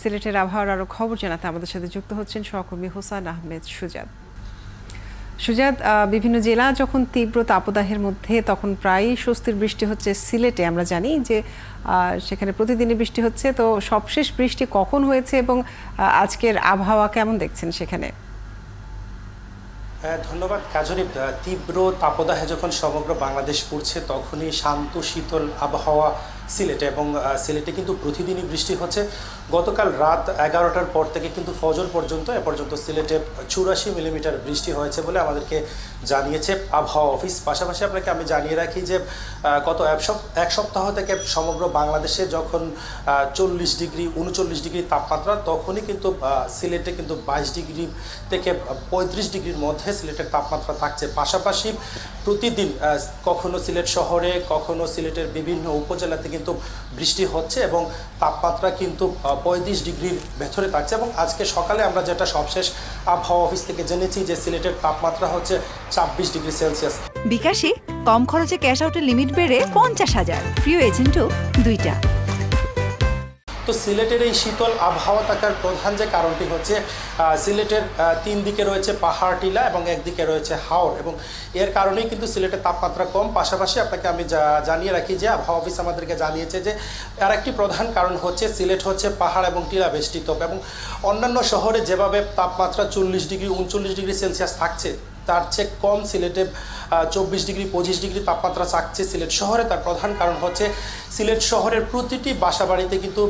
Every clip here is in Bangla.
সিলেটের আবহাওয়ার আরো খবর জানাতে আমাদের সাথে যুক্ত হচ্ছেন সহকর্মী হোসান আহমেদ সুজাত। সুজাত, বিভিন্ন জেলা যখন তীব্র তাপদাহের মধ্যে তখন প্রায়ই স্বস্তির বৃষ্টি হচ্ছে সিলেটে। আমরা জানি যে সেখানে প্রতিদিনই বৃষ্টি হচ্ছে। তো সবশেষ বৃষ্টি কখন হয়েছে এবং আজকের আবহাওয়া কেমন দেখছেন সেখানে? ধন্যবাদ কাজরি। তীব্র তাপদাহে যখন সমগ্র বাংলাদেশ পড়ছে তখনই শান্ত শীতল আবহাওয়া সিলেটে, এবং সিলেটে কিন্তু প্রতিদিনই বৃষ্টি হচ্ছে। গতকাল রাত 11টার পর থেকে কিন্তু ফজর পর্যন্ত সিলেটে 84 মিলিমিটার বৃষ্টি হয়েছে বলে আমাদেরকে জানিয়েছে আবহাওয়া অফিস। পাশাপাশি আপনাকে আমি জানিয়ে রাখি যে গত এক সপ্তাহ থেকে সমগ্র বাংলাদেশে যখন 40 ডিগ্রি 39 ডিগ্রি তাপমাত্রা, তখনই কিন্তু সিলেটে কিন্তু 22 ডিগ্রি থেকে 35 ডিগ্রির মধ্যে সিলেটের তাপমাত্রা থাকছে। পাশাপাশি প্রতিদিন কখনো সিলেট শহরে কখনো সিলেটের বিভিন্ন উপজেলাতে কিন্তু বৃষ্টি হচ্ছে এবং তাপমাত্রা কিন্তু 35 ডিগ্রির ভেতরে থাকছে। এবং আজকে সকালে আমরা যেটা সবশেষ আবহাওয়া অফিস থেকে জেনেছি যে সিলেটের তাপমাত্রা হচ্ছে 26 ডিগ্রি সেলসিয়াস। বিকাশে কম খরচে ক্যাশ আউটের লিমিট বেড়ে 50,000, প্রিয় এজেন্টও 2টা। তো সিলেটের এই শীতল আবহাওয়া থাকার প্রধান যে কারণটি হচ্ছে সিলেটের 3 দিকে রয়েছে পাহাড় টিলা এবং একদিকে রয়েছে হাওর, এবং এর কারণেই কিন্তু সিলেটের তাপমাত্রা কম। পাশাপাশি আপনাকে আমি জানিয়ে রাখি যে আবহাওয়া অফিস আমাদেরকে জানিয়েছে যে আর একটি প্রধান কারণ হচ্ছে সিলেট হচ্ছে পাহাড় এবং টিলা বেষ্টিত, এবং অন্যান্য শহরে যেভাবে তাপমাত্রা 40 ডিগ্রি 39 ডিগ্রি সেলসিয়াস থাকছে তার চেয়ে কম সিলেটে 24 ডিগ্রি 25 ডিগ্রি তাপমাত্রা থাকছে সিলেট শহরে। তার প্রধান কারণ হচ্ছে সিলেট শহরের প্রতিটি বাসাবাড়িতে কিন্তু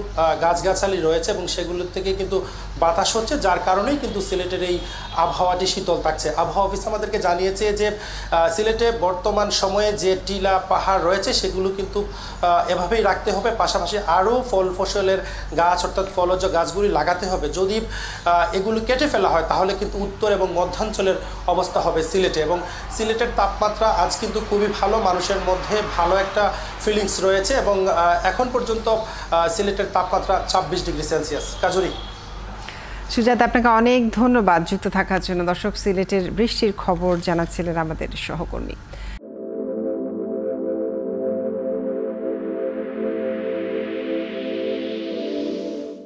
গাছগাছালি রয়েছে এবং সেগুলোর থেকে কিন্তু বাতাস হচ্ছে, যার কারণেই কিন্তু সিলেটের এই আবহাওয়াটি শীতল থাকছে। আবহাওয়া অফিস আমাদেরকে জানিয়েছে যে সিলেটে বর্তমান সময়ে যে টিলা পাহাড় রয়েছে সেগুলো কিন্তু এভাবেই রাখতে হবে। পাশাপাশি আরও ফল ফসলের গাছ অর্থাৎ ফলজ গাছগুলি লাগাতে হবে। যদি এগুলো কেটে ফেলা হয় তাহলে কিন্তু উত্তর এবং মধ্যাঞ্চলের অবস্থা হবে সিলেটে, এবং সিলেটের তাপমাত্রা আজ কিন্তু খুবই ভালো, মানুষের মধ্যে ভালো একটা ফিলিংস রয়েছে, এবং এখন পর্যন্ত সিলেটের তাপমাত্রা 26 ডিগ্রি সেলসিয়াস। কাজরি। সুজাত, আপনাকে অনেক ধন্যবাদ যুক্ত থাকার জন্য। দর্শক, সিলেটের বৃষ্টির খবর জানাচ্ছিলেন আমাদের সহকর্মী।